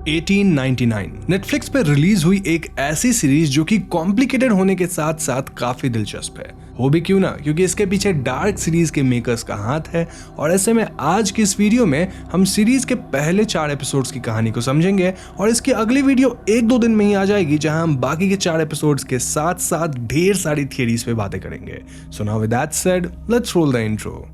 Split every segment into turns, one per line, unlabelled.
1899 Netflix पे release हुई एक ऐसी सीरीज जो कि कॉम्प्लिकेटेड होने के साथ साथ काफी दिलचस्प है। हो भी क्यों ना, क्योंकि इसके पीछे डार्क सीरीज के मेकर्स का हाथ है। और ऐसे में आज की इस वीडियो में हम सीरीज के पहले 4 एपिसोड्स की कहानी को समझेंगे और इसकी अगली वीडियो 1-2 दिन में ही आ जाएगी, जहां हम बाकी के 4 एपिसोड्स के साथ साथ ढेर सारी थियरीज पे बातें करेंगे। So now with that said, let's roll the intro.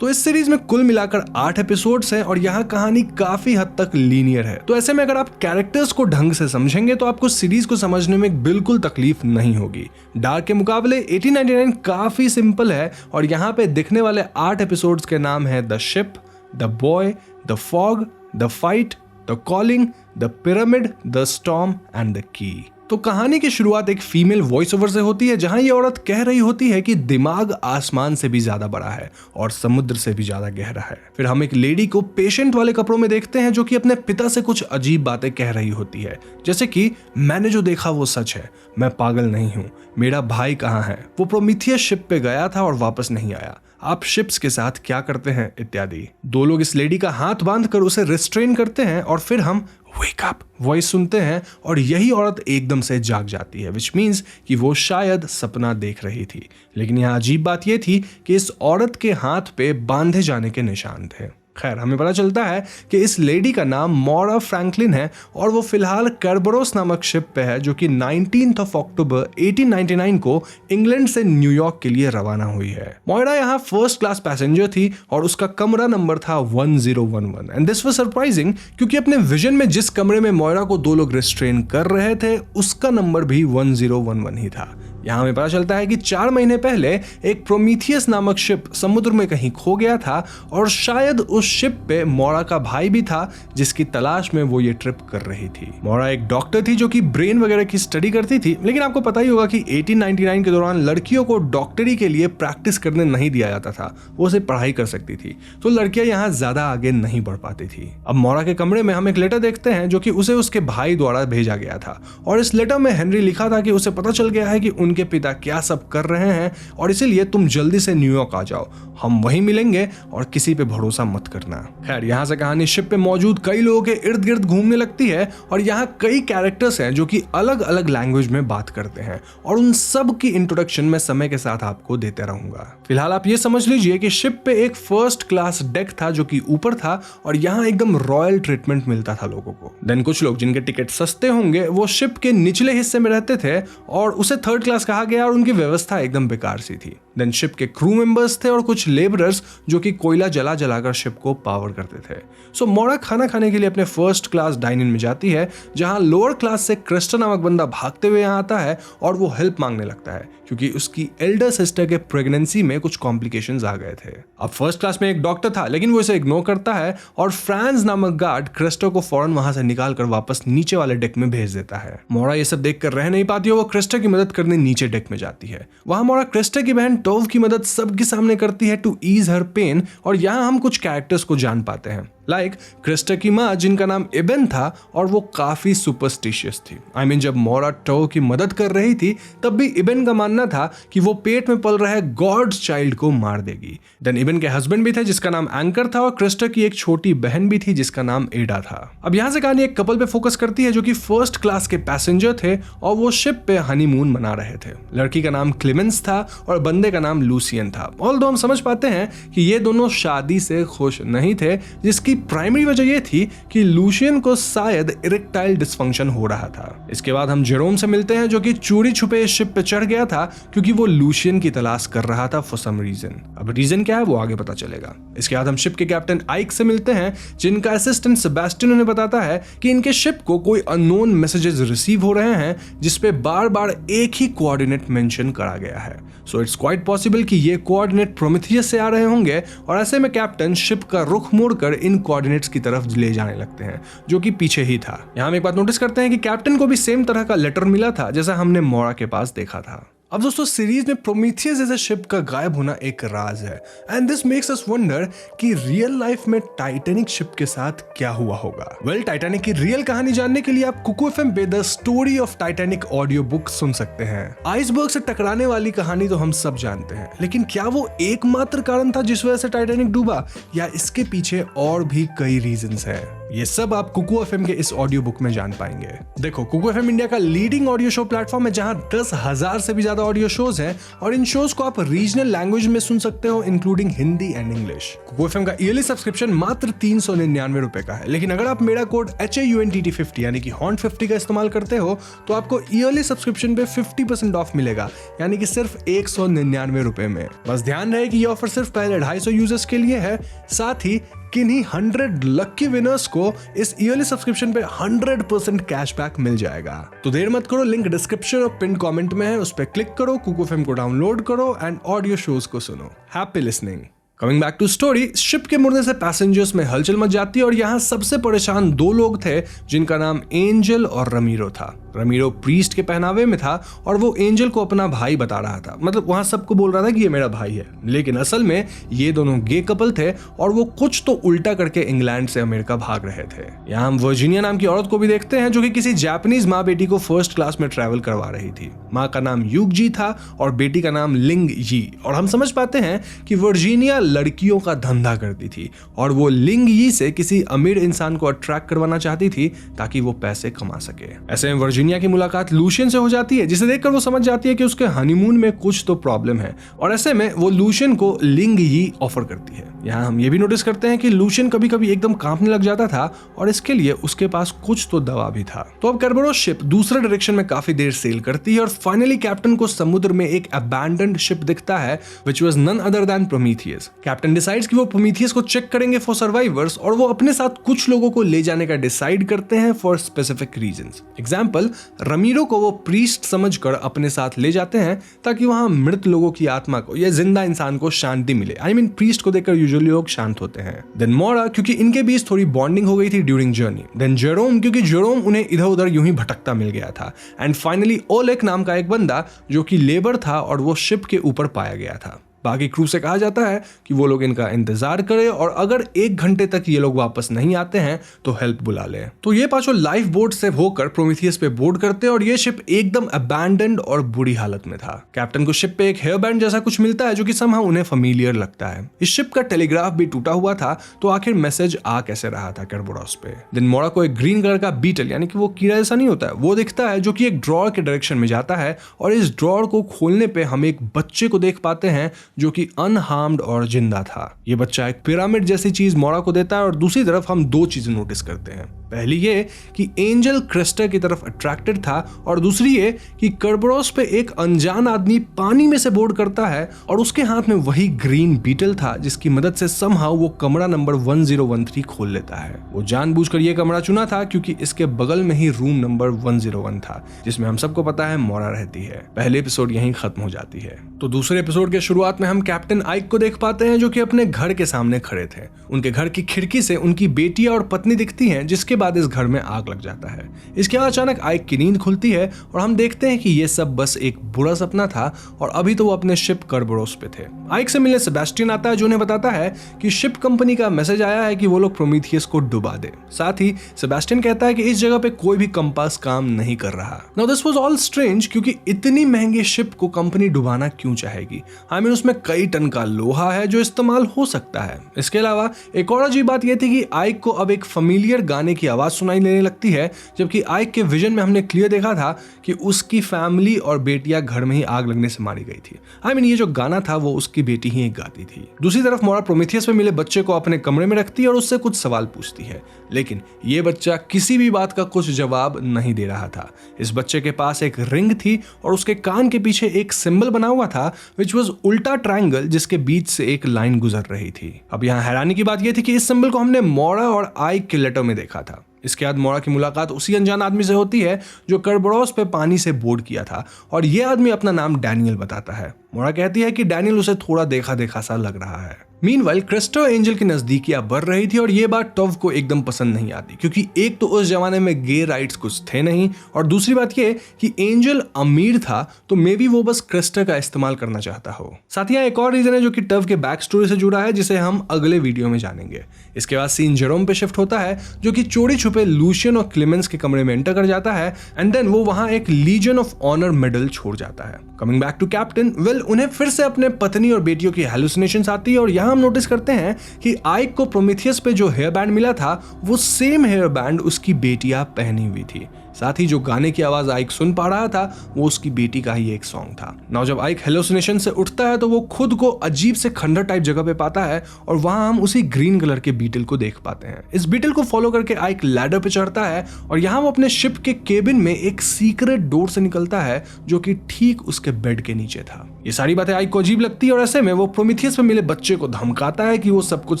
तो इस सीरीज में कुल मिलाकर 8 एपिसोड्स हैं और यहाँ कहानी काफी हद तक लीनियर है। तो ऐसे में अगर आप कैरेक्टर्स को ढंग से समझेंगे तो आपको सीरीज को समझने में बिल्कुल तकलीफ नहीं होगी। डार्क के मुकाबले 1899 काफी सिंपल है और यहाँ पे दिखने वाले 8 एपिसोड्स के नाम है the ship, the boy, the fog, the fight, the calling, the pyramid, the storm and the key. तो कहानी की शुरुआत एक फीमेल वॉइस ओवर से होती है, जहां ये औरत कह रही होती है कि दिमाग आसमान से भी ज्यादा बड़ा है और समुद्र से भी ज्यादा गहरा है। फिर हम एक लेडी को पेशेंट वाले कपड़ों में देखते हैं जो कि अपने पिता से कुछ अजीब बातें कह रही होती है, जैसे कि मैंने जो देखा वो सच है, मैं पागल नहीं हूं, मेरा भाई कहाँ है, वो प्रोमीथियस शिप पे गया था और वापस नहीं आया, आप शिप्स के साथ क्या करते हैं, इत्यादि। 2 लोग इस लेडी का हाथ बांधकर उसे रिस्ट्रेन करते हैं और फिर हम वेक अप वॉइस सुनते हैं और यही औरत एकदम से जाग जाती है, विच मीन्स कि वो शायद सपना देख रही थी। लेकिन यहाँ अजीब बात यह थी कि इस औरत के हाथ पे बांधे जाने के निशान थे। खैर, हमें पता चलता है कि इस लेडी का नाम मोरा फ्रैंकलिन है और वो फिलहाल कर्बरोस नामक शिप पे है, जो कि 19 अक्टूबर 1899 को इंग्लैंड से न्यूयॉर्क के लिए रवाना हुई है। मोयरा यहाँ फर्स्ट क्लास पैसेंजर थी और उसका कमरा नंबर था 1011 एंड दिस वाज सरप्राइजिंग, क्योंकि अपने विजन में जिस कमरे में मोयरा को 2 लोग रिस्ट्रेन कर रहे थे उसका नंबर भी 1011 ही था। यहाँ हमें पता चलता है कि 4 महीने पहले एक प्रोमीथियस नामक शिप समुद्र में कहीं खो गया था और शायद उस शिप पे मोरा का भाई भी था, जिसकी तलाश में वो ये ट्रिप कर रही थी। मोरा एक डॉक्टर थी जो कि ब्रेन वगैरह की स्टडी करती थी, लेकिन आपको पता ही होगा कि 1899 के दौरान लड़कियों को डॉक्टरी के लिए प्रैक्टिस करने नहीं दिया जाता था, वो सिर्फ पढ़ाई कर सकती थी, तो लड़कियां यहाँ ज्यादा आगे नहीं बढ़ पाती थी। अब मोरा के कमरे में हम एक लेटर देखते हैं जो कि उसे उसके भाई द्वारा भेजा गया था और इस लेटर में हेनरी लिखा था कि उसे पता चल गया है कि उनके पिता क्या सब कर रहे हैं और इसीलिए तुम जल्दी से न्यूयॉर्क आ जाओ, हम वहीं मिलेंगे और किसी पे भरोसा मत करना। खैर, यहाँ से कहानी शिप पे मौजूद कई लोगों के इर्द गिर्द घूमने लगती है और यहाँ कई कैरेक्टर्स हैं जो कि अलग अलग लैंग्वेज में बात करते हैं और उन सब की इंट्रोडक्शन मैं समय के साथ आपको देते रहूंगा। फिलहाल आप ये समझ लीजिए कि शिप पे एक फर्स्ट क्लास डेक था जो कि ऊपर था और यहाँ एकदम रॉयल ट्रीटमेंट मिलता था लोगों को। देन कुछ लोग जिनके टिकट सस्ते होंगे वो शिप के निचले हिस्से में रहते थे और उसे थर्ड क्लास कहा गया और उनकी व्यवस्था एकदम बेकार सी थी। देन शिप के क्रू मेंबर्स थे और कुछ लेबरर्स जो कि कोयला जलाकर शिप को पावर करते थे। सो मोरा खाना खाने के लिए अपने फर्स्ट क्लास डाइन इन में जाती है, जहां लोअर क्लास से क्रिस्टा नामक बंदा भागते हुए यहाँ आता है और वो हेल्प मांगने लगता है क्योंकि उसकी एल्डर सिस्टर के प्रेगनेंसी में कुछ कॉम्प्लिकेशंस आ गए थे। अब फर्स्ट क्लास में एक डॉक्टर था, लेकिन वो इसे इग्नोर करता है और फ्रांस नामक गार्ड क्रिस्टा को फौरन वहां से निकाल कर वापस नीचे वाले डेक में भेज देता है। मोरा ये सब देखकर रह नहीं पाती है, वो क्रिस्टा की मदद करने नीचे डेक में जाती है। वहां मोरा क्रिस्टा की बहन टोव की मदद सबके सामने करती है टू ईज हर पेन और यहाँ हम कुछ कैरेक्टर्स को जान पाते हैं, लाइक क्रिस्टा की माँ जिनका नाम इबन था और वो काफी सुपरस्टिशियस थी। I mean, जब मोरा टो की मदद कर रही थी तब भी इबन का मानना था कि वो पेट में पल रहे गॉड्स चाइल्ड को मार देगी। देन इबन के हस्बैंड भी थे जिसका नाम एंकर था और क्रिस्टा की एक छोटी बहन भी थी जिसका नाम एडा था। अब यहाँ से कहानी एक कपल पे फोकस करती है जो कि फर्स्ट क्लास के पैसेंजर थे और वो शिप पे हनीमून मना रहे थे। लड़की का नाम क्लेमेंस था और बंदे का नाम लूसियन था। ऑल्दो हम समझ पाते हैं कि ये दोनों शादी से खुश नहीं थे, जिसकी प्राइमरी वजह यह थी कि लूशियन को शायद इरेक्टाइल डिस्फंक्शन हो रहा था। इसके बाद हम जेरोम से मिलते हैं जो कि चोरी छुपे शिप पे चढ़ गया था क्योंकि वो लूशियन की तलाश कर रहा था फॉर सम रीजन। अब रीजन क्या है वो आगे पता चलेगा। इसके बाद हम शिप के कैप्टन आइक से मिलते हैं जिनका असिस्टेंट सेबेस्टियन उन्हें बताता है कि इनके शिप को कोई अननोन मैसेजेस रिसीव हो रहे हैं जिसपे बार बार एक ही कोऑर्डिनेट मेंशन करा गया है। सो इट्स क्वाइट पॉसिबल कि ये कोऑर्डिनेट प्रोमीथियस से आ रहे होंगे और ऐसे में कैप्टन शिप का रुख मोड़कर इन कोऑर्डिनेट्स की तरफ ले जाने लगते हैं जो कि पीछे ही था। यहाँ हम एक बात नोटिस करते हैं कि कैप्टन को भी सेम तरह का लेटर मिला था जैसा हमने मोरा के पास देखा था। अब दोस्तों सीरीज में प्रोमीथियस जैसे शिप का गायब होना एक राज है and this makes us wonder कि रियल लाइफ में टाइटैनिक शिप के साथ क्या हुआ होगा। वेल, टाइटैनिक की रियल कहानी जानने के लिए आप कुकू एफएम पे the story of Titanic audio book सुन सकते हैं। आइसबर्ग से टकराने वाली कहानी तो हम सब जानते हैं, लेकिन क्या वो एकमात्र कारण था जिस वजह से टाइटैनिक डूबा, या इसके पीछे और भी कई रीजंस हैं? ये सब आप कुकू एफएम के इस ऑडियो बुक में जान पाएंगे। देखो, कुकू एफएम इंडिया का लीडिंग ऑडियो शो प्लेटफॉर्म है जहां 10,000 से भी ज्यादा ऑडियो शोज हैं और इन शोज को आप रीजनल लैंग्वेज में सुन सकते हो including Hindi and English. Kuku FM का ईयरली सब्सक्रिप्शन मात्र 399 रुपए का है, लेकिन अगर आप मेरा कोड HAUNTT50 यानी कि HAUNT50 का इस्तेमाल करते हो तो आपको ईयरली सब्सक्रिप्शन पे 50% ऑफ मिलेगा, यानी कि सिर्फ 199 रुपए में। बस ध्यान रहे कि ये ऑफर सिर्फ पहले 250 यूजर्स के लिए है, साथ ही किन्हीं 100 लकी विनर्स को इस ईयरली सब्सक्रिप्शन पे 100% कैशबैक मिल जाएगा। तो देर मत करो, लिंक डिस्क्रिप्शन और पिन कमेंट में है, उस पर क्लिक करो, कुकू एफएम को डाउनलोड करो एंड ऑडियो शोज को सुनो। Happy listening. Coming back to story, ship के मुड़ने से पैसेंजर्स में हलचल मच जाती है और यहाँ सबसे परेशान दो लोग थे जिनका नाम एंजल और रमीरो था। रमीरो प्रीस्ट के पहनावे में था और वो एंजल को अपना भाई बता रहा था, मतलब वहां सबको बोल रहा था कि ये मेरा भाई है, लेकिन असल में ये दोनों गे कपल थे और वो कुछ तो उल्टा करके इंग्लैंड से अमेरिका भाग रहे थे। यहाँ हम वर्जीनिया नाम की औरत को भी देखते हैं जो कि किसी जापानीज माँ बेटी को फर्स्ट क्लास में ट्रैवल करवा रही थी। माँ का नाम यूग जी था और बेटी का नाम लिंग यी, और हम समझ पाते हैं कि वर्जीनिया लड़कियों का धंधा करती थी और वो लिंग यी से किसी अमीर इंसान को अट्रैक्ट करवाना चाहती थी ताकि वो पैसे कमा सके। ऐसे में वर्जीनिया की मुलाकात लूशियन से हो जाती है, जिसे देखकर वो समझ जाती है कि उसके हनीमून में कुछ तो प्रॉब्लम है, और ऐसे में वो लूशियन को लिंग यी ऑफर करती है। यहाँ हम ये भी नोटिस करते हैं कि लूशियन कभी कभी एकदम कांपने लग जाता था और इसके लिए उसके पास कुछ तो दवा भी था। तो अब कर्बरोस शिप दूसरे डायरेक्शन में काफी देर सेल करती है और फाइनली कैप्टन को समुद्र में एक अबैंडन्ड शिप दिखता है which was none other than Prometheus. Captain decides कि वो प्रोमीथियस को चेक करेंगे फॉर सर्वाइवर्स और वो अपने साथ कुछ लोगों को ले जाने का डिसाइड करते हैं for specific reasons. Example, Ramiro को वो प्रीस्ट समझकर अपने साथ ले जाते हैं ताकि वहां मृत लोगों की आत्मा को या जिंदा इंसान को शांति मिले। आई मीन प्रीस्ट को देखकर यूजुअली लोग शांत होते हैं। देन मोरा, क्योंकि इनके बीच थोड़ी बॉन्डिंग हो गई थी ड्यूरिंग जर्नी। देन जेरोम, क्योंकि जेरोम उन्हें इधर उधर यूं ही भटकता मिल गया था। एंड फाइनली ओलेक नाम का एक बंदा जो कि लेबर था और वो शिप के ऊपर पाया गया था। बाकी क्रू से कहा जाता है कि वो लोग इनका इंतजार करें और अगर 1 घंटे तक ये लोग वापस नहीं आते हैं तो हेल्प बुला लें। तो ये पांचों लाइफ बोट से होकर प्रोमीथियस पे बोर्ड करते हैं और ये शिप एकदम अबैंडन्ड और बुरी हालत में था। कैप्टन को शिप पे एक हेयर बैंड जैसा कुछ मिलता है जो कि समहाउ उन्हें फेमिलियर लगता है। इस शिप का टेलीग्राफ भी टूटा हुआ था, तो आखिर मैसेज आ कैसे रहा था कर्बरोस पे। देन मोरा को एक ग्रीन कलर का बीटल, यानी कि वो कीड़ा जैसा नहीं होता है, वो दिखता है जो कि एक ड्रॉअर के डायरेक्शन में जाता है और इस ड्रॉअर को खोलने पे हम एक बच्चे को देख पाते हैं जो कि अनहार्म्ड और जिंदा था। ये बच्चा एक पिरामिड जैसी चीज मोरा को देता है और दूसरी तरफ हम 2 चीजें नोटिस करते हैं। पहली ये कि एंजल क्रिस्टर की तरफ अट्रैक्टेड था और दूसरी ये कि कर्बरोस पे एक अनजान आदमी पानी में से बोर्ड करता है और उसके हाथ में वही ग्रीन बीटल था जिसकी मदद से समहाउ वो कमरा नंबर 1013 खोल लेता है। वो जानबूझकर ये कमरा चुना था क्योंकि इसके बगल में ही रूम नंबर 101 था जिसमें हम सबको पता है मोरा रहती है। पहले एपिसोड यहीं खत्म हो जाती है। तो दूसरे एपिसोड के शुरुआत में हम कैप्टन आइक को देख पाते हैं जो कि अपने घर के सामने खड़े थे। उनके घर की खिड़की से उनकी बेटियां और पत्नी दिखती हैं, जिसके बाद इस घर में आग लग जाता है। इसके बाद अचानक आइक की नींद खुलती है और हम देखते हैं कि ये सब बस एक बुरा सपना था और अभी तो वो अपने शिप कर्बरोस पे थे। आइक से मिलने सेबेस्टियन आता है जो उन्हें बताता है कि शिप कंपनी का मैसेज आया है कि वो लोग प्रोमीथियस को डुबा दे। साथ ही सेबेस्टियन कहता है कि इस जगह पे कोई भी कंपास काम नहीं कर रहा। Now this was all strange, क्योंकि इतनी महंगी शिप को कंपनी डुबाना क्यों चाहेगी? आई मीन उसमें कई टन का लोहा है जो इस्तेमाल हो सकता है। इसके अलावा एक और अजीब बात यह थी कि आइक को अब एक फेमिलियर गाने की आवाज सुनाई देने लगती है, जबकि आइक के विजन में हमने क्लियर देखा था कि उसकी फैमिली और बेटियां घर में ही आग लगने से मारी गई थी। आई मीन ये जो गाना था वो उसकी बेटी ही एक गाती थी। दूसरी तरफ मोरा प्रोमीथियस में मिले बच्चे को अपने कमरे में रखती है और उससे कुछ सवाल पूछती है, लेकिन ये बच्चा किसी भी बात का कुछ जवाब नहीं दे रहा था। इस बच्चे के पास एक रिंग थी और उसके कान के पीछे एक सिंबल बना हुआ था विच वाज उल्टा ट्रायंगल जिसके बीच से एक लाइन गुजर रही थी। अब यहाँ हैरानी की बात यह थी कि इस सिंबल को हमने मोरा और आइक के लेटर में देखा था। इसके बाद मोरा की मुलाकात उसी अनजान आदमी से होती है जो कर्बरोस पे पानी से बोर्ड किया था और ये आदमी अपना नाम डैनियल बताता है। मोरा कहती है कि डैनियल उसे थोड़ा देखा देखा सा लग रहा है। मीनवाइल क्रिस्टो एंजल की नजदीकियां बढ़ रही थी और ये बात टव को एकदम पसंद नहीं आती, क्योंकि एक तो उस जमाने में गे राइट्स कुछ थे नहीं, और दूसरी बात ये कि एंजल अमीर था तो मे बी वो बस क्रिस्टो का इस्तेमाल करना चाहता हो। साथ ही एक और रीजन है जो कि टव के बैक स्टोरी से जुड़ा है, जिसे हम अगले वीडियो में जानेंगे। इसके बाद सीन जेरोम पे शिफ्ट होता है, जो कि चोरी छुपे लूशियन और क्लेमेंस के कमरे में एंटर कर जाता है, एंड देन वो वहां एक लीजन ऑफ ऑनर मेडल छोड़ जाता है। Coming back to captain, well उन्हें फिर से अपने पत्नी और बेटियों की हेलुसिनेशंस आती है, और यहाँ हम नोटिस करते हैं कि आइक को प्रोमीथियस पे जो हेयर बैंड मिला था वो सेम हेयर बैंड उसकी बेटियां पहनी हुई थी। साथ ही जो गाने की आवाज आइक सुन पा रहा था वो उसकी बेटी का ही एक सॉन्ग था। नाउ जब आइक हेलुसिनेशन से उठता है तो वो खुद को अजीब से खंडर टाइप जगह पे पाता है, और वहां हम उसी ग्रीन कलर के बीटल को देख पाते हैं। इस बीटल को फॉलो करके आइक लैडर पे चढ़ता है, और यहाँ वो अपने शिप के केबिन में एक सीक्रेट डोर से निकलता है जो कि ठीक उसके बेड के नीचे था। ये सारी बातें आइक को अजीब लगती है, और ऐसे में वो प्रोमीथियस में मिले बच्चे को धमकाता है कि वो सब कुछ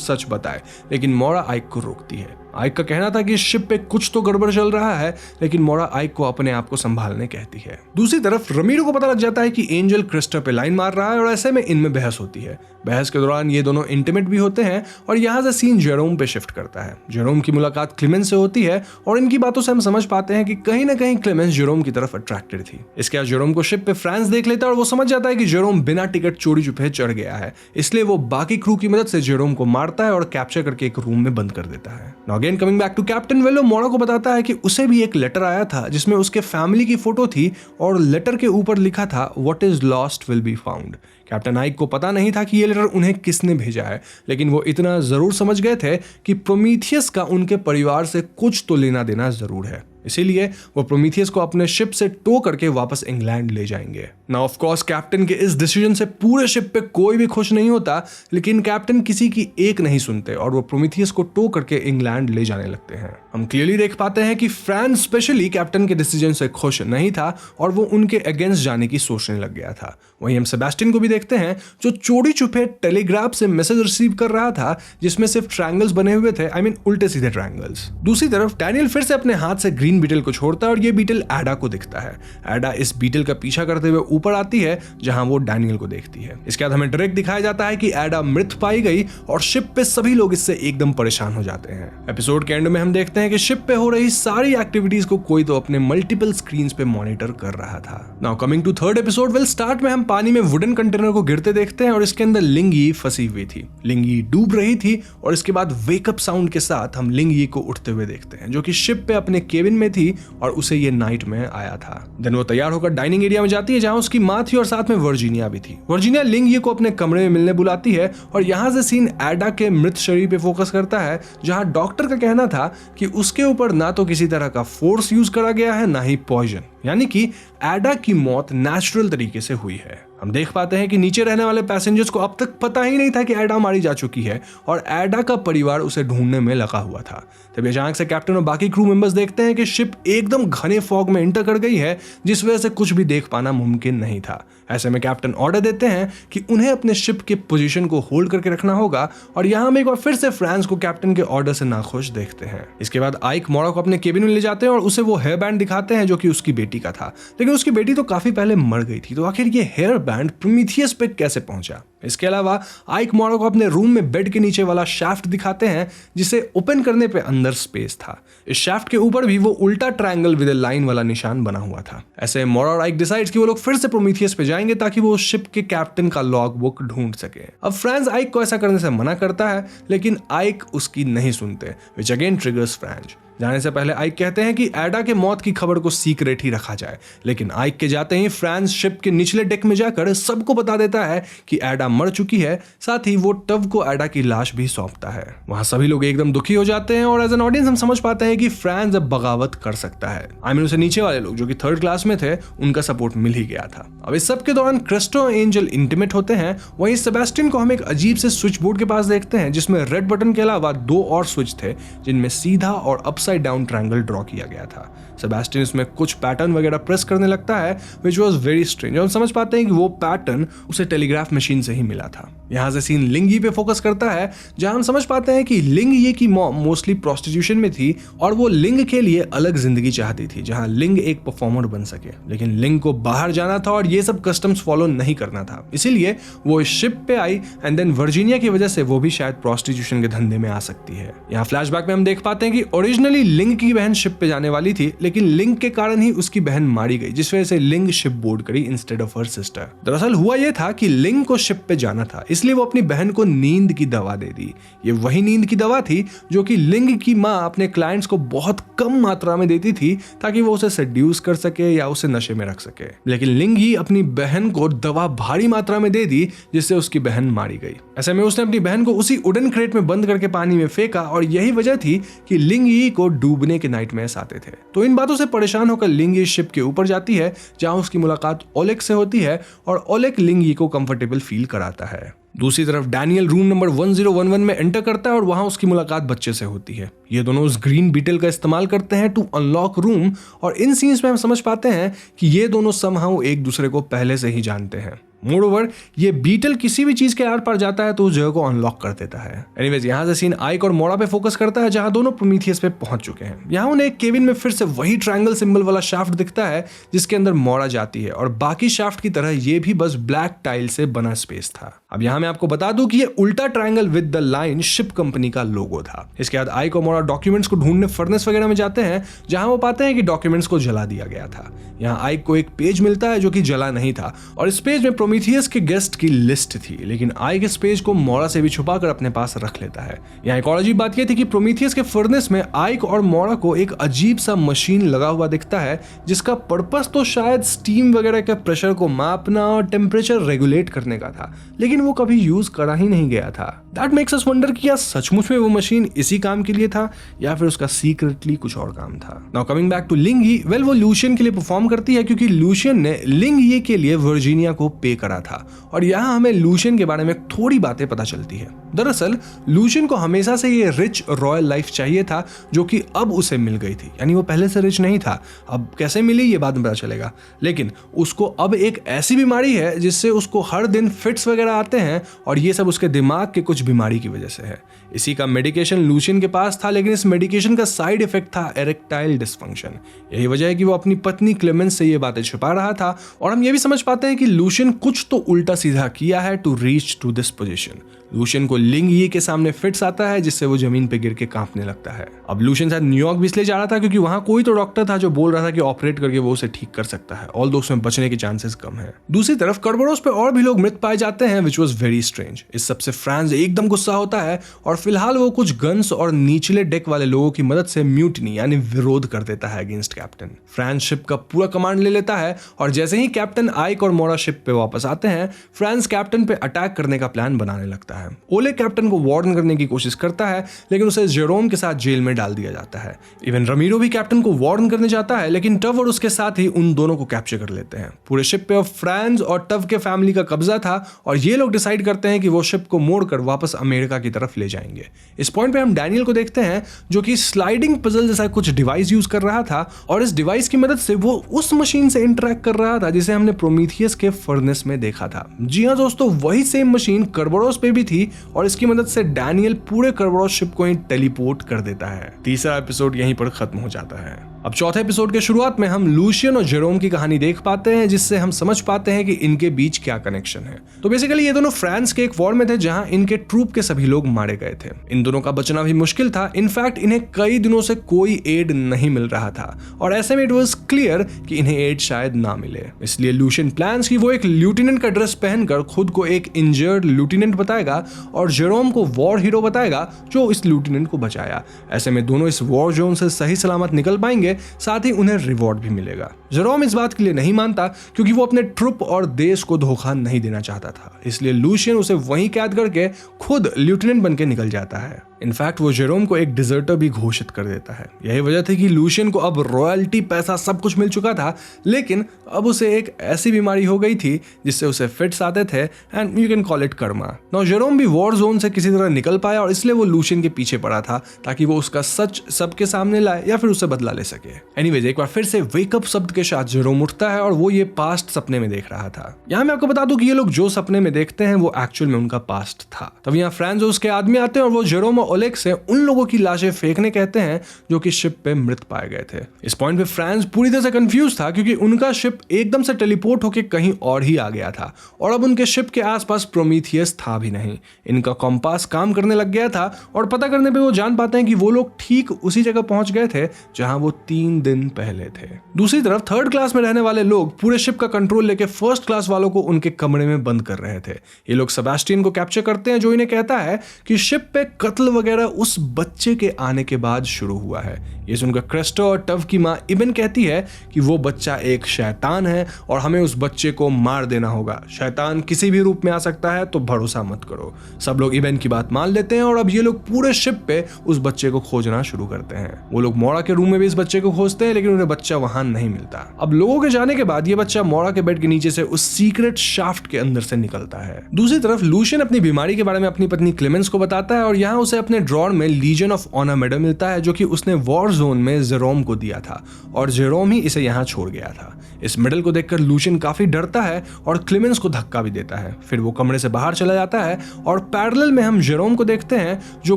सच बताए, लेकिन मोरा आइक को रोकती है। आइक का कहना था कि इस शिप पे कुछ तो गड़बड़ चल रहा है, लेकिन मोरा आइक को अपने आप को संभालने कहती है। दूसरी तरफ रमीरो को पता लग जाता है कि एंजल क्रिस्टो पे लाइन मार रहा है, और ऐसे में इनमें बहस होती है। बहस के दौरान ये दोनों इंटीमेट भी होते हैं, और यहाँ से सीन जेरोम पे शिफ्ट करता है। जेरोम की मुलाकात क्लेमेंस से होती है, और इनकी बातों से हम समझ पाते हैं कि कहीं ना कहीं क्लेमेंस जेरोम की तरफ अट्रैक्टेड थी। इसके बाद जेरोम को शिप पे फ्रांस देख लेता है, और वो समझ जाता है कि जेरोम बिना टिकट चोरी छुपे चढ़ गया है, इसलिए वो बाकी क्रू की मदद से जेरोम को मारता है और कैप्चर करके एक रूम में बंद कर देता है। Now again coming back to captain, वेलो मोरा को बताता है कि उसे भी एक लेटर आया था जिसमें उसके फैमिली की फोटो थी, और लेटर के ऊपर लिखा था what is lost will be found. Captain आइक को पता नहीं था कि ये लेटर उन्हें किसने भेजा है, लेकिन वो इतना जरूर समझ गए थे कि प्रोमीथियस का उनके परिवार से कुछ तो लेना देना जरूर है, इसीलिए वो प्रोमीथियस को अपने शिप से टो करके वापस इंग्लैंड ले जाएंगे। नाउ ऑफ कोर्स कैप्टन के इस डिसीजन से पूरे शिप पे कोई भी खुश नहीं होता, लेकिन कैप्टन किसी की एक नहीं सुनते और वो प्रोमीथियस को टो करके इंग्लैंड ले जाने लगते हैं। हम क्लियरली देख पाते हैं कि फ्रांस स्पेशली कैप्टन के डिसीजन से खुश नहीं था और वो उनके अगेंस्ट जाने की सोचने लग गया था। वहीं हम सेबेस्टियन को भी देखते हैं जो चोरी छुपे टेलीग्राफ से मैसेज रिसीव कर रहा था जिसमें सिर्फ ट्रायंगल्स बने हुए थे, आई मीन उल्टे सीधे ट्रायंगल्स। दूसरी तरफ डैनियल फिर से अपने हाथ से ग्रीन बीटल को छोड़ता है और ये बीटल एडा को दिखता है। एडा इस बीटल का पीछा करते हुए ऊपर आती है जहां वो डैनियल को देखती है। इसके बाद हमें डायरेक्ट दिखाया जाता है कि एडा मृत पाई गई और शिप पे सभी लोग इससे एकदम परेशान हो जाते हैं। एपिसोड के एंड में हम देखते हैं कि शिप पे हो रही सारी एक्टिविटीज को कोई तो अपने मल्टीपल स्क्रीन्स पे मॉनिटर कर रहा था। Now coming to third episode, well start में हम पानी में वुडन कंटेनर को गिरते देखते हैं और इसके अंदर लिंगी फंसी हुई थी। लिंगी डूब रही थी और इसके बाद वेकअप साउंड के साथ हम लिंगी को उठते हुए देखते हैं जो कि शिप पे अपने केबिन में थी और उसे ये नाइट में आया था। देन वो तैयार होकर डाइनिंग एरिया में जाती है जहां उसकी माँ थी और साथ में वर्जीनिया भी थी। वर्जीनिया लिंगी को अपने कमरे में मिलने बुलाती है और यहाँ से सीन एडा के मृत शरीर पे फोकस करता है जहां डॉक्टर का कहना था कि उसके ऊपर ना तो किसी तरह का फोर्स यूज करा गया है ना ही पॉइजन, यानी कि एडा की मौत नेचुरल तरीके से हुई है। हम देख पाते हैं कि नीचे रहने वाले पैसेंजर्स को अब तक पता ही नहीं था कि एडा मारी जा चुकी है और एडा का परिवार उसे ढूंढने में लगा हुआ था। तभी अचानक से कैप्टन और बाकी क्रू मेंबर्स देखते हैं कि शिप एकदम घने फॉग में एंटर कर गई है जिस वजह से कुछ भी देख पाना मुमकिन नहीं था। ऐसे में कैप्टन ऑर्डर देते हैं कि उन्हें अपने शिप के पोजीशन को होल्ड करके रखना होगा और यहाँ हम एक बार फिर से फ्रांस को कैप्टन के ऑर्डर से नाखुश देखते हैं। इसके बाद आइक मोरा को अपने केबिन में ले जाते हैं और उसे वो हेयर बैंड दिखाते हैं जो कि उसकी बेटी का था, लेकिन उसकी बेटी तो काफी पहले मर गई थी, तो आखिर ये हेयर बैंड प्रोमीथियस पे कैसे पहुंचा। इसके अलावा आइक मोरा को अपने रूम में बेड के नीचे वाला शाफ्ट दिखाते हैं जिसे ओपन करने पे अंदर स्पेस था। इस शाफ्ट के ऊपर भी वो उल्टा ट्रायंगल विद लाइन वाला निशान बना हुआ था। ऐसे मोरा और आइक डिसाइड्स कि वो लोग फिर से प्रोमीथियस पे जाएंगे ताकि वो शिप के कैप्टन का लॉग बुक ढूंढ सके। अब फ्रांस आइक को ऐसा करने से मना करता है लेकिन आइक उसकी नहीं सुनते, विच अगेन ट्रिगर्स फ्रांस। जाने से पहले आइक कहते हैं कि एडा के मौत की खबर को सीक्रेट ही रखा जाए, लेकिन आइक के जाते ही फ्रांस शिप के निचले डेक में जाकर सबको बता देता है कि एडा मर चुकी है। साथ ही वो टव को एडा की लाश भी सौंपता है। वहां सभी लोग एकदम दुखी हो जाते हैं और एज एन ऑडियंस हम समझ पाते हैं कि फ्रांस अब बगावत कर सकता है। आई मीन उसे नीचे वाले लोग जो कि थर्ड क्लास में थे उनका सपोर्ट मिल ही गया था। अब इस सब के दौरान क्रिस्टो और एंजल इंटीमेट होते हैं। वहीं सेबेस्टियन को हम एक अजीब से स्विच बोर्ड के पास देखते हैं जिसमें रेड बटन के अलावा 2 और स्विच थे जिनमें सीधा और अपसाइड डाउन ट्रायंगल ड्रॉ किया गया था। सेबेस्टियन इसमें कुछ पैटर्न वगैरह प्रेस करने लगता है विच वॉज वेरी स्ट्रेंज। हम समझ पाते हैं कि वो पैटर्न उसे टेलीग्राफ मशीन से ही ही मिला था। यहाँ से सीन लिंग यी पे फोकस करता है, जहां हम समझ पाते हैं कि लिंग यी की मॉम मोस्टली प्रोस्टिट्यूशन में थी और वो लिंग के लिए अलग जिंदगी चाहती थी, जहां लिंग एक परफॉर्मर बन सके। लेकिन लिंग को बाहर जाना था और ये सब कस्टम्स फॉलो नहीं करना था, इसीलिए वो इस शिप पे आई एंड देन वर्जीनिया की वजह से वो भी शायद प्रोस्टिट्यूशन के धंधे में आ सकती है। यहाँ फ्लैशबैक में हम देख पाते हैं कि ओरिजिनली लिंग की बहन शिप पे जाने वाली थी, लेकिन लिंग के कारण ही उसकी बहन मारी गई, जिस वजह से लिंग शिप बोर्ड करी इंस्टेड ऑफ हर सिस्टर। दरअसल हुआ ये था कि लिंग को शिप पे जाना था, इसलिए वो अपनी बहन को नींद की दवा दे दी। ये वही नींद की दवा थी जो कि लिंग की माँ अपने क्लाइंट्स को बहुत कम मात्रा में देती थी ताकि वो उसे सेड्यूस कर सके या उसे नशे में रख सके। लेकिन लिंग यी अपनी बहन को दवा भारी मात्रा में दे दी, जिससे उसकी बहन मारी गई। ऐसे में उसने अपनी बहन को उसी वुडन क्रेट में बंद करके पानी में फेंका और यही वजह थी कि लिंग यी को डूबने के नाइटमेयर्स आते थे। तो इन बातों से परेशान होकर लिंग यी शिप के ऊपर जाती है, जहां उसकी मुलाकात ओलेग से होती है और ओलेग लिंग यी को कंफर्टेबल फील कराता है। दूसरी तरफ डैनियल रूम नंबर 1011 में एंटर करता है और वहां उसकी मुलाकात बच्चे से होती है। ये दोनों उस ग्रीन बीटल का इस्तेमाल करते हैं टू अनलॉक रूम, और इन सीन्स में हम समझ पाते हैं कि ये दोनों समहाउ एक दूसरे को पहले से ही जानते हैं। मोरओवर ये बीटल किसी भी चीज के आर पार जाता है तो उस जगह को अनलॉक कर देता है। एनीवेज यहाँ से सीन आइक और मोरा पे फोकस करता है, जहां दोनों प्रोमीथियस पे पहुंच चुके हैं। यहाँ उन्हें एक केबिन में फिर से वही ट्रायंगल सिंबल वाला शाफ्ट दिखता है जिसके अंदर मोरा जाती है, और बाकी शाफ्ट की तरह ये भी बस ब्लैक टाइल से बना स्पेस था। अब यहाँ मैं आपको बता दूं कि ये उल्टा triangle with the line ship company का लोगो था। इसके बाद आइक और मोरा डॉक्यूमेंट्स को ढूंढने फर्नेस वगैरह में जाते हैं, जहां वो पाते हैं कि डॉक्यूमेंट्स को जला दिया गया था। यहाँ आइक को एक पेज मिलता है जो कि जला नहीं था, और इस पेज में प्रोमीथियस के गेस्ट की लिस्ट थी, लेकिन आइक इस पेज को मोरा से भी छुपाकर अपने पास रख लेता है। यहाँ एक और अजीब बात यह थी कि प्रोमीथियस के फर्नेस में आइक और मोरा को एक अजीब सा मशीन लगा हुआ दिखता है, जिसका पर्पस तो शायद स्टीम वगैरह के प्रेशर को मापना और टेम्परेचर रेगुलेट करने का था, लेकिन वो कभी यूज करा ही नहीं गया था। दैट मेक्स अस वंडर कि क्या सचमुच में वो मशीन इसी काम के लिए था या फिर उसका सीक्रेटली कुछ और काम था। नाउ कमिंग बैक टू लिंग यी, वेल वो लूशियन के लिए परफॉर्म करती है क्योंकि लूशियन ने लिंग यी के लिए वर्जीनिया को पे करा था, और यहाँ हमें लूशियन के बारे में थोड़ी बातें पता चलती है। दरअसल लूशियन को हमेशा से ये रिच रॉयल लाइफ चाहिए था, जो कि अब उसे मिल गई थी। यानी वो पहले से रिच नहीं था, अब कैसे मिली ये बाद में पता चलेगा, लेकिन उसको अब एक ऐसी बीमारी है जिससे उसको हर दिन फिट्स वगैरह आते हैं, और ये सब उसके दिमाग के कुछ बीमारी की वजह से है। इसी का मेडिकेशन लूशियन के पास था, लेकिन इस मेडिकेशन का साइड इफेक्ट था एरेक्टाइल डिसफंक्शन। यही वजह है कि वो अपनी पत्नी क्लेमेंस से ये बातें छुपा रहा था, और हम ये भी समझ पाते हैं कि लूशियन कुछ तो उल्टा सीधा किया है to reach to this position. लूशियन को लिंग यी के सामने फिट्स आता है, जिससे वो जमीन पे गिर के कांपने लगता है। अब लूशियन शायद न्यूयॉर्क भी इसलिए जा रहा था क्योंकि वहां कोई तो डॉक्टर था जो बोल रहा था कि ऑपरेट करके वो उसे ठीक कर सकता है, ऑल्दो उसमें बचने के चांसेस कम है। दूसरी तरफ कर्बरोस पे और भी लोग मृत पाए जाते हैं, विच वाज वेरी स्ट्रेंज। इस सबसे फ्रांस एकदम गुस्सा होता है और फिलहाल वो कुछ गन्स और निचले डेक वाले लोगों की मदद से म्यूटनी यानी विरोध कर देता है अगेंस्ट कैप्टन। फ्रांस शिप का पूरा कमांड ले लेता है, और जैसे ही कैप्टन आइक और मोरा शिप पे वापस आते हैं, फ्रांस कैप्टन पे अटैक करने का प्लान बनाने लगता है। ओले कैप्टन को वार्न करने की कोशिश करता है, लेकिन उसे जेरोम के साथ जेल में डाल दिया जाता है। इवन रमीरो भी कैप्टन को वार्न करने जाता है, लेकिन टव और उसके साथ ही उन दोनों को कैप्चर कर लेते हैं। पूरे शिप पे फ्रांस और टव के फैमिली का कब्जा था, और ये लोग डिसाइड करते हैं कि वो शिप को मोड़कर वापस अमेरिका की तरफ ले जाएंगे। इस पॉइंट पे हम डैनियल को देखते हैं, जो कि स्लाइडिंग पजल जैसा कुछ डिवाइस यूज कर रहा था, और इस डिवाइस की मदद से वो उस मशीन से इंटरेक्ट कर रहा था जिसे हमने प्रोमीथियस के फर्नेस में देखा था। जी हाँ दोस्तों, वही सेम मशीन कर्बरोस पे भी थी, और इसकी मदद से डैनियल पूरे कर्बरोस शिप को ही टेलीपोर्ट कर देता है। तीसरा एपिसोड यहीं पर खत्म हो जाता है। अब चौथे एपिसोड के शुरुआत में हम लूशियन और जेरोम की कहानी देख पाते हैं, जिससे हम समझ पाते हैं कि इनके बीच क्या कनेक्शन है। तो बेसिकली ये दोनों फ्रांस के एक वॉर में थे, जहां इनके ट्रूप के सभी लोग मारे गए थे। इन दोनों का बचना भी मुश्किल था। इनफैक्ट इन्हें कई दिनों से कोई एड नहीं मिल रहा था, और ऐसे में इट वाज क्लियर कि इन्हें एड शायद ना मिले। इसलिए लूशियन प्लान्स कि वो एक ल्यूटिनेंट का ड्रेस पहनकर खुद को एक इंजर्ड ल्यूटिनेंट बताएगा, और जेरोम को वॉर हीरो बताएगा जो इस ल्यूटिनेंट को बचाया। ऐसे में दोनों इस वॉर जोन से सही सलामत निकल पाएंगे, साथ ही उन्हें रिवॉर्ड भी मिलेगा। जेरोम इस बात के लिए नहीं मानता क्योंकि वो अपने ट्रुप और देश को धोखा नहीं देना चाहता था, इसलिए लूशियन उसे वहीं कैद करके खुद लेफ्टिनेंट बनके निकल जाता है। इनफैक्ट वो जेरोम को एक डिजर्टर भी घोषित कर देता है। यही वजह थी कि लूशियन को अब रॉयल्टी, पैसा सब कुछ मिल चुका था, लेकिन अब उसे एक ऐसी बीमारी हो गई थी जिससे उसे फिट्स आते थे and you can call it Karma. Now Jerome भी वॉर जोन से किसी तरह निकल पाया और इसलिए वो लूशियन के पीछे पड़ा था ताकि वो उसका सच सबके सामने लाए या फिर उसे बदला ले सके। एनीवेज, एक बार फिर से वेकअप शब्द के साथ जेरोम उठता है और वो ये पास्ट सपने में देख रहा था। यहाँ मैं आपको बता दूं कि ये लोग जो सपने में देखते हैं वो एक्चुअल में उनका पास्ट था। तब यहाँ फ्रांस उसके आदमी आते हैं और वो जेरोम और ओलेग से उन लोगों की लाशें फेंकने कहते हैं जो कि शिप पे मृत पाए गए थे। इस पॉइंट पे फ्रांस पूरी तरह से कंफ्यूज था क्योंकि उनका शिप एकदम से टेलीपोर्ट होकर कहीं और ही आ गया था और अब उनके शिप के आसपास प्रोमीथियस था भी नहीं। इनका कॉम्पास काम करने लग गया था और पता करने पे वो जान पाते हैं कि वो लोग ठीक उसी जगह पहुंच गए थे जहां वो 3 दिन पहले थे। दूसरी तरफ थर्ड क्लास में रहने वाले लोग पूरे शिप का कंट्रोल लेके फर्स्ट क्लास वालों को उनके कमरे में बंद कर रहे थे। ये लोग सेबेस्टियन को कैप्चर करते हैं जो इन्हें कहता है कि शिप पे कत्ल वगैरह उस बच्चे के आने के बाद शुरू हुआ है। ये सुनकर क्रिस्टो और टव की मां इबन कहती है कि वो बच्चा एक शैतान है और हमें उस बच्चे को मार देना होगा। शैतान किसी भी रूप में आ सकता है तो भरोसा मत करो। सब लोग इबन की बात मान लेते हैं और अब ये लोग पूरे शिप पे उस बच्चे को खोजना शुरू करते हैं। वो लोग मोरा के रूम में भी इस बच्चे को खोजते हैं लेकिन उन्हें बच्चा वहां नहीं मिलता। अब लोगों के जाने के बाद ये बच्चा मोरा के बेड के नीचे से उस सीक्रेट शाफ्ट के अंदर से निकलता है। दूसरी तरफ लूशियन अपनी बीमारी के बारे में अपनी पत्नी क्लेमेंस को बताता है और यहाँ उसे अपने ड्रॉर में लीजन ऑफ ऑनर मेडल मिलता है जो कि उसने वॉर जोन में जेरोम को दिया था और जेरोम ही इसे यहाँ छोड़ गया था। इस मेडल को देखकर लूशियन काफी डरता है और क्लेमेंस को धक्का भी देता है। फिर वो कमरे से बाहर चला जाता है और पैरेलल में हम जेरोम को देखते हैं जो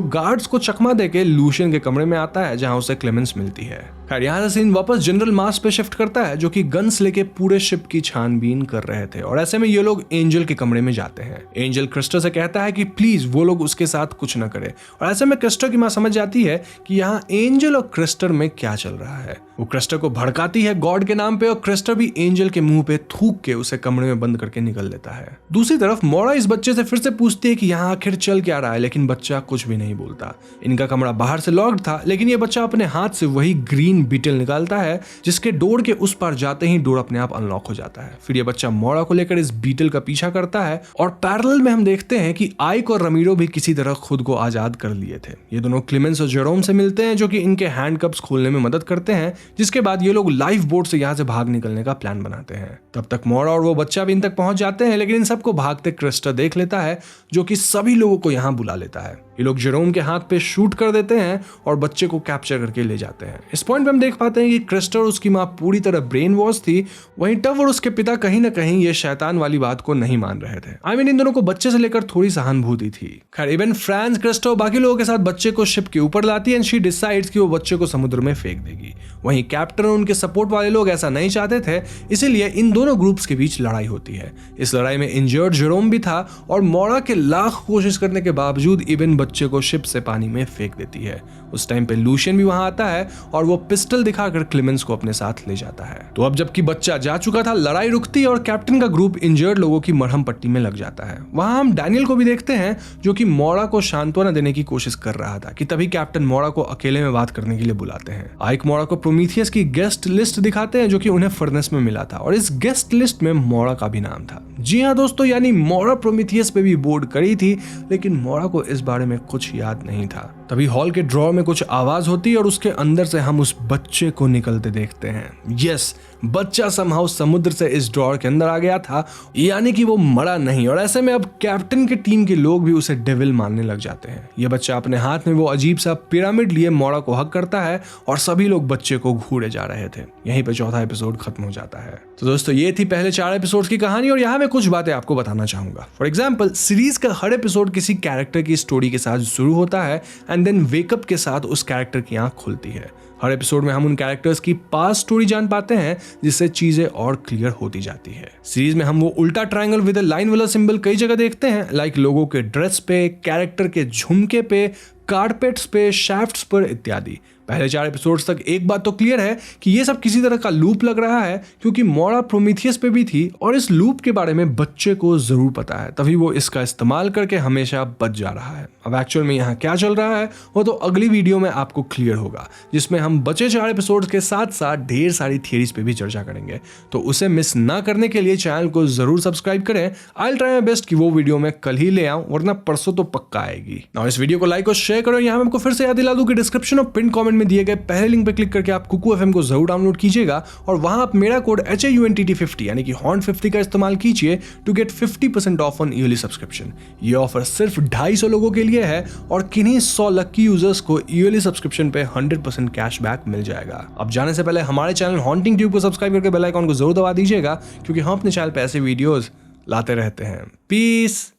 गार्ड्स को चकमा देके लूशियन के कमरे में आता है जहां उसे क्लेमेंस मिलती है। खैर यहाँ से सीन वापस जनरल मास पे शिफ्ट करता है जो कि गन्स लेके पूरे शिप की छानबीन कर रहे थे और ऐसे में ये लोग एंजल के कमरे में जाते हैं। एंजल क्रिस्टर से कहता है कि प्लीज वो लोग उसके साथ कुछ न करे और ऐसे में क्रिस्टर की मां समझ जाती है कि यहाँ एंजल और क्रिस्टर में क्या चल रहा है। वो क्रिस्टर को भड़काती है गॉड के नाम पे और क्रिस्टर भी एंजल के मुंह पे थूक के उसे कमरे में बंद करके निकल देता है। दूसरी तरफ मोरा इस बच्चे से फिर से पूछती है कि यहाँ आखिर चल क्या रहा है, लेकिन बच्चा कुछ भी नहीं बोलता। इनका कमरा बाहर से लॉक्ड था लेकिन ये बच्चा अपने हाथ से वही ग्रीन बीटल निकालता है जिसके डोर के उस पार जाते ही डोर अपने आप अनलॉक हो जाता है। फिर ये बच्चा मोरा को लेकर इस बीटल का पीछा करता है और पैरेलल में हम देखते हैं कि आइक और रमीरो भी किसी तरह खुद को आजाद कर लिए थे। ये दोनों क्लेमेंस और जेरोम से मिलते हैं जो कि इनके हैंडकप्स खोलने में मदद करते हैं, जिसके बाद ये लोग लाइफ बोट से यहाँ से भाग निकलने का प्लान बनाते हैं। तब तक मोरा और वो बच्चा भी इन तक पहुंच जाते हैं लेकिन इन सबको भागते क्रिस्टर देख लेता है जो कि सभी लोगों को यहाँ बुला लेता है। ये लोग जेरोम के हाथ पे शूट कर देते हैं और बच्चे को कैप्चर करके ले जाते हैं। इस पॉइंट पे हम देख पाते हैं कि क्रिस्टर और उसकी मां पूरी तरह ब्रेन वॉश थी, वहीं टव और उसके पिता कहीं ना कहीं ये शैतान वाली बात को नहीं मान रहे थे। I mean, इन दोनों को बच्चे से लेकर थोड़ी सहानुभूति थी। खैर इवन फ्रांस, क्रिस्टर और बाकी लोगों के साथ बच्चे को शिप के ऊपर लाती है एंड शी डिसाइड्स कि वो बच्चे को समुद्र में फेंक देगी। वहीं कैप्टन और उनके सपोर्ट वाले लोग ऐसा नहीं चाहते थे, इसीलिए इन दोनों ग्रुप्स के बीच लड़ाई होती है। इस लड़ाई में इंजर्ड जेरोम भी था और मोरा के लाख कोशिश करने के बावजूद इवन बच्चे को शिप से पानी में फेंक देती है। उस टाइम पे लूशियन भी वहां आता है और वो पिस्टल दिखाकर क्लेमेंस को अपने साथ ले जाता है। तो अब जबकि बच्चा जा चुका था, लड़ाई रुकती है और कैप्टन का ग्रुप इंजर्ड लोगों की मरहम पट्टी में लग जाता है। वहां हम डैनियल को भी देखते हैं जो कि मोरा को सांत्वना देने की कोशिश कर रहा था कि तभी कैप्टन मोरा को अकेले में बात करने के लिए बुलाते हैं। आइक मोरा को प्रोमीथियस की गेस्ट लिस्ट दिखाते हैं जो कि उन्हें फर्नेस में मिला था और इस गेस्ट लिस्ट में मोरा का भी नाम था। जी हाँ दोस्तों, यानी मोरा प्रोमीथियस पे भी बोर्ड करी थी लेकिन मोरा को इस बारे में कुछ याद नहीं था। तभी हॉल के ड्रॉर में कुछ आवाज होती है और उसके अंदर से हम उस बच्चे को निकलते देखते हैं। यस, बच्चा समहाउ समुद्र से इस ड्रॉर के अंदर आ गया था, यानी कि वो मरा नहीं। और ऐसे में अब कैप्टन के टीम के लोग भी उसे डेविल मानने लग जाते हैं। ये बच्चा अपने हाथ में वो अजीब सा पिरामिड लिए मोरा को हक करता है और सभी लोग बच्चे को घूरे जा रहे थे। यहीं पे चौथा एपिसोड खत्म हो जाता है। तो दोस्तों ये थी पहले 4 एपिसोड की कहानी और यहाँ मैं कुछ बातें आपको बताना चाहूंगा। फॉर एग्जाम्पल, सीरीज का हर एपिसोड किसी कैरेक्टर की स्टोरी के साथ शुरू होता है एंड देन वेकअप के साथ उस कैरेक्टर की आंख खुलती है। हर एपिसोड में हम उन कैरेक्टर्स की पास्ट स्टोरी जान पाते हैं जिससे चीजें और क्लियर होती जाती है। सीरीज में हम वो उल्टा ट्रायंगल विद अ लाइन वाला सिंबल कई जगह देखते हैं, लाइक लोगों के ड्रेस पे, कैरेक्टर के झुमके पे, कारपेट्स पे, शैफ्ट्स पर इत्यादि। पहले 4 एपिसोड्स तक एक बात तो क्लियर है कि ये सब किसी तरह का लूप लग रहा है क्योंकि मोरा प्रोमीथियस पे भी थी और इस लूप के बारे में बच्चे को जरूर पता है, तभी वो इसका इस्तेमाल करके हमेशा बच जा रहा है। अब एक्चुअल में यहाँ क्या चल रहा है वो तो अगली वीडियो में आपको क्लियर होगा, जिसमें हम बचे 4 एपिसोड्स के साथ साथ ढेर सारी थियरीज पे भी चर्चा करेंगे। तो उसे मिस ना करने के लिए चैनल को जरूर सब्सक्राइब करें। I will try my best कि वो वीडियो मैं कल ही ले आऊं, वरना परसों तो पक्का आएगी। नाउ इस वीडियो को लाइक और शेयर शेयर करो। यहाँ मैं आपको फिर से याद दिला दूं कि डिस्क्रिप्शन और पिन कमेंट में दिए गए पहले लिंक पे क्लिक करके आप कुकू FM को जरूर डाउनलोड कीजिएगा और वहां आप मेरा कोड HAUNTT50 यानी कि HAUNT50 का इस्तेमाल कीजिए to get 50% off on yearly subscription. ये ऑफर सिर्फ 250 लोगों के लिए है और किन्हीं 100 लकी यूजर्स को ईयरली सब्सक्रिप्शन पे 100% कैशबैक मिल जाएगा। अब जाने से पहले हमारे चैनल हॉन्टिंग ट्यूब को सब्सक्राइब करके बेल आइकन को जरूर दबा दीजिएगा, क्योंकि हम अपने चैनल पे ऐसे वीडियोस लाते रहते हैं। पीस।